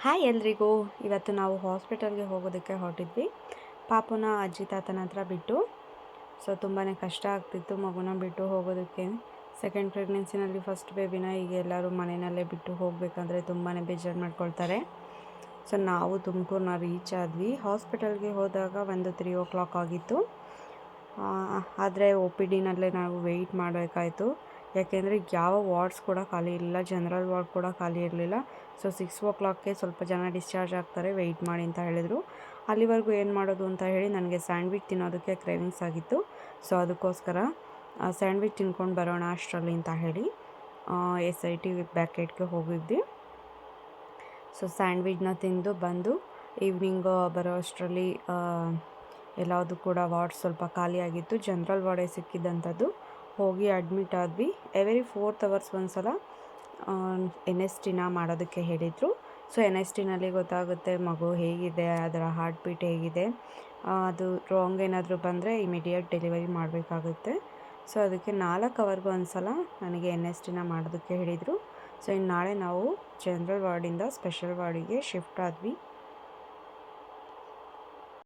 Hi ಎಲ್ರಿಗೂ. ಇವತ್ತು ನಾವು ಹಾಸ್ಪಿಟಲ್ಗೆ ಹೋಗೋದಕ್ಕೆ ಹೊರಟಿದ್ವಿ. ಪಾಪುನ ಅಜ್ಜಿ ತಾತನ ಹತ್ರ ಬಿಟ್ಟು. ಸೊ ತುಂಬಾ ಕಷ್ಟ ಆಗ್ತಿತ್ತು ಮಗುನ ಬಿಟ್ಟು ಹೋಗೋದಕ್ಕೆ. ಸೆಕೆಂಡ್ ಪ್ರೆಗ್ನೆನ್ಸಿನಲ್ಲಿ ಫಸ್ಟ್ ಬೇಬಿನ ಈಗ ಎಲ್ಲರೂ ಮನೆಯಲ್ಲೇ ಬಿಟ್ಟು ಹೋಗಬೇಕಂದ್ರೆ ತುಂಬಾ ಬೇಜಾರು ಮಾಡ್ಕೊಳ್ತಾರೆ. ಸೊ ನಾವು ತುಮಕೂರನ್ನ ರೀಚ್ ಆದ್ವಿ. ಹಾಸ್ಪಿಟಲ್ಗೆ ಹೋದಾಗ ಒಂದು 3 o'clock ಆಗಿತ್ತು. ಆದರೆ ಒ ಪಿ ಡಿನಲ್ಲೇ ನಾವು ವೆಯ್ಟ್ ಮಾಡಬೇಕಾಯಿತು. ಯಾಕೆಂದರೆ ಯಾವ ವಾರ್ಡ್ಸ್ ಕೂಡ ಖಾಲಿ ಇರಲಿಲ್ಲ, ಜನರಲ್ ವಾರ್ಡ್ ಕೂಡ ಖಾಲಿ ಇರಲಿಲ್ಲ. ಸೊ 6 o'clockಗೆ ಸ್ವಲ್ಪ ಜನ ಡಿಸ್ಚಾರ್ಜ್ ಆಗ್ತಾರೆ, ವೆಯ್ಟ್ ಮಾಡಿ ಅಂತ ಹೇಳಿದರು. ಅಲ್ಲಿವರೆಗೂ ಏನು ಮಾಡೋದು ಅಂತ ಹೇಳಿ ನನಗೆ ಸ್ಯಾಂಡ್ವಿಚ್ ತಿನ್ನೋದಕ್ಕೆ ಕ್ರೇವಿಂಗ್ಸ್ ಆಗಿತ್ತು. ಸೊ ಅದಕ್ಕೋಸ್ಕರ ಸ್ಯಾಂಡ್ವಿಚ್ ತಿನ್ಕೊಂಡು ಬರೋಣ ಅಷ್ಟರಲ್ಲಿ ಅಂತ ಹೇಳಿ SIT ಬ್ಯಾಕೆಟ್ಗೆ ಹೋಗಿದ್ವಿ. ಸೊ ಸ್ಯಾಂಡ್ವಿಚ್ನ ತಿಂದು ಬಂದು ಈವ್ನಿಂಗ್ ಬರೋ ಅಷ್ಟರಲ್ಲಿ ಎಲ್ಲದು ಕೂಡ ವಾರ್ಡ್ ಸ್ವಲ್ಪ ಖಾಲಿಯಾಗಿತ್ತು. ಜನರಲ್ ವಾರ್ಡೇ ಸಿಕ್ಕಿದ್ದಂಥದ್ದು. ಹೋಗಿ ಅಡ್ಮಿಟ್ ಆದ್ವಿ. ಎವ್ರಿ 4 hours ಒಂದ್ಸಲ NSTನ ಮಾಡೋದಕ್ಕೆ ಹೇಳಿದರು. ಸೊ NSTನಲ್ಲಿ ಗೊತ್ತಾಗುತ್ತೆ ಮಗು ಹೇಗಿದೆ, ಅದರ ಹಾರ್ಟ್ ಬೀಟ್ ಹೇಗಿದೆ. ಅದು ರಾಂಗ್ ಏನಾದರೂ ಬಂದರೆ ಇಮಿಡಿಯೇಟ್ ಡೆಲಿವರಿ ಮಾಡಬೇಕಾಗುತ್ತೆ. ಸೊ ಅದಕ್ಕೆ 4 hourಗೆ ಒಂದ್ಸಲ ನನಗೆ NSTನ ಮಾಡೋದಕ್ಕೆ ಹೇಳಿದರು. ಸೊ ಇನ್ನು ನಾಳೆ ನಾವು ಜನರಲ್ ವಾರ್ಡಿಂದ ಸ್ಪೆಷಲ್ ವಾರ್ಡಿಗೆ ಶಿಫ್ಟ್ ಆದ್ವಿ.